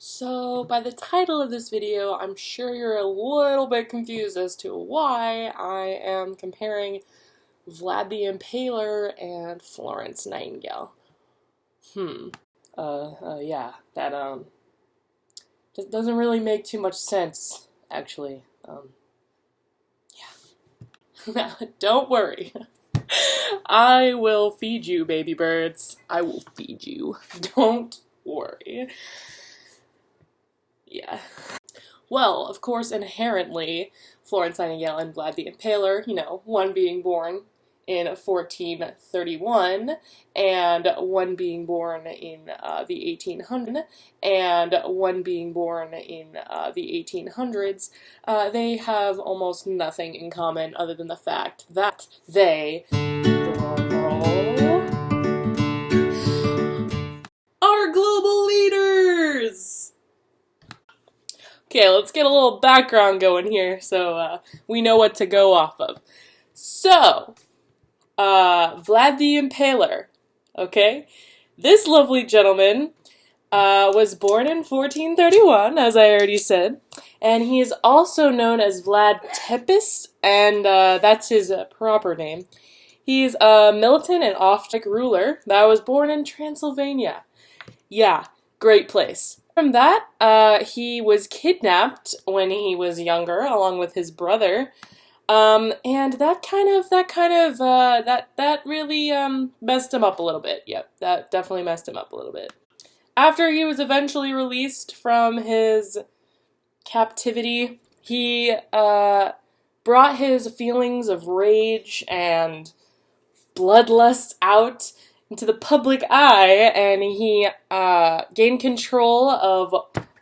So, by the title of this video, I'm sure you're a little bit confused as to why I am comparing Vlad the Impaler and Florence Nightingale. Yeah, that, just doesn't really make too much sense, actually. Yeah. Don't worry. I will feed you, baby birds. I will feed you. Don't worry. Yeah. Well, of course, inherently, Florence Nightingale and Vlad the Impaler, one being born in 1431 and one being born in the 1800s and one being born in the 1800s, they have almost nothing in common other than the fact that they are global leaders! Okay, let's get a little background going here so we know what to go off of. So, Vlad the Impaler, okay? This lovely gentleman was born in 1431, as I already said, and he is also known as Vlad Tepes, and that's his proper name. He's a militant and off-track ruler that was born in Transylvania. Yeah, great place. From that, he was kidnapped when he was younger, along with his brother, and that really messed him up a little bit. Yep, that definitely messed him up a little bit. After he was eventually released from his captivity, he brought his feelings of rage and bloodlust out into the public eye, and he gained control of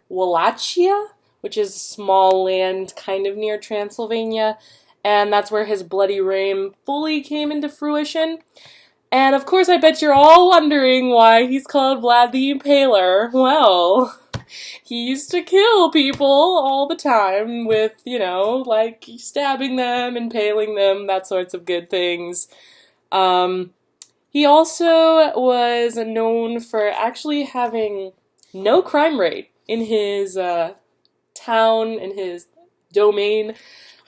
Wallachia, which is a small land kind of near Transylvania, and that's where his bloody reign fully came into fruition. And of course, I bet you're all wondering why he's called Vlad the Impaler. Well, he used to kill people all the time with, like stabbing them, impaling them, that sorts of good things. He also was known for actually having no crime rate in his town, in his domain,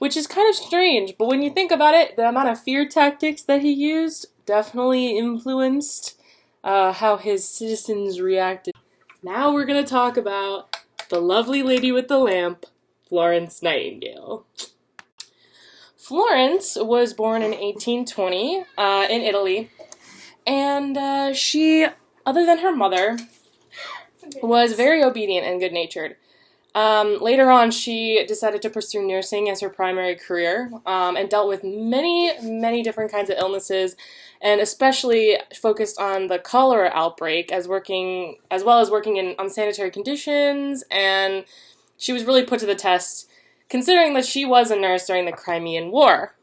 which is kind of strange. But when you think about it, the amount of fear tactics that he used definitely influenced how his citizens reacted. Now we're going to talk about the lovely lady with the lamp, Florence Nightingale. Florence was born in 1820 in Italy. And she, other than her mother, was very obedient and good-natured. Later on, she decided to pursue nursing as her primary career, and dealt with many different kinds of illnesses, and especially focused on the cholera outbreak as well as working in unsanitary conditions, and she was really put to the test, considering that she was a nurse during the Crimean War.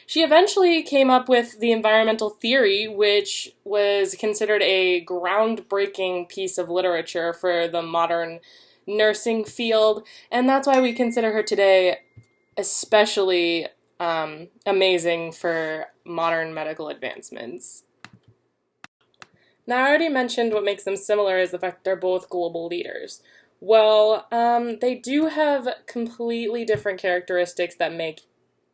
She eventually came up with the environmental theory, which was considered a groundbreaking piece of literature for the modern nursing field, and that's why we consider her today especially amazing for modern medical advancements. Now, I already mentioned what makes them similar is the fact that they're both global leaders. Well, they do have completely different characteristics that make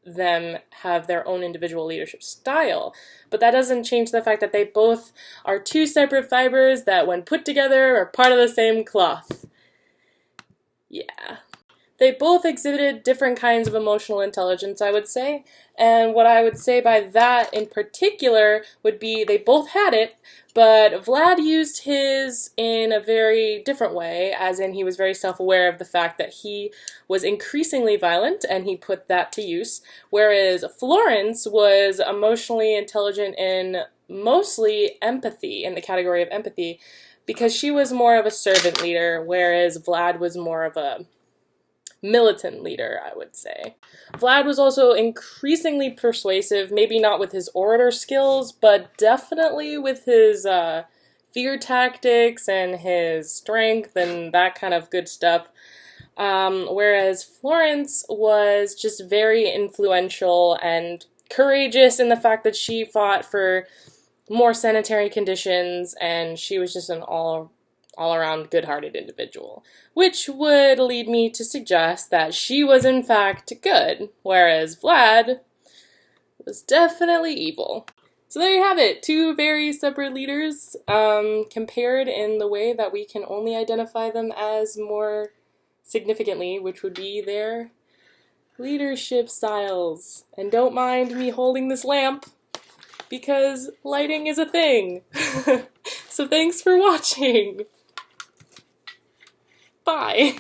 them have their own individual leadership style, but that doesn't change the fact that they both are two separate fibers that, when put together, are part of the same cloth. Yeah. They both exhibited different kinds of emotional intelligence, I would say, and what I would say by that in particular would be they both had it, but Vlad used his in a very different way, as in he was very self-aware of the fact that he was increasingly violent, and he put that to use, whereas Florence was emotionally intelligent in mostly empathy, in the category of empathy, because she was more of a servant leader, whereas Vlad was more of a militant leader, I would say. Vlad was also increasingly persuasive, maybe not with his orator skills, but definitely with his fear tactics and his strength and that kind of good stuff. Whereas Florence was just very influential and courageous in the fact that she fought for more sanitary conditions, and she was just an all-around good-hearted individual, which would lead me to suggest that she was in fact good, whereas Vlad was definitely evil. So there you have it, two very separate leaders compared in the way that we can only identify them as more significantly, which would be their leadership styles. And don't mind me holding this lamp, because lighting is a thing. So thanks for watching. Bye.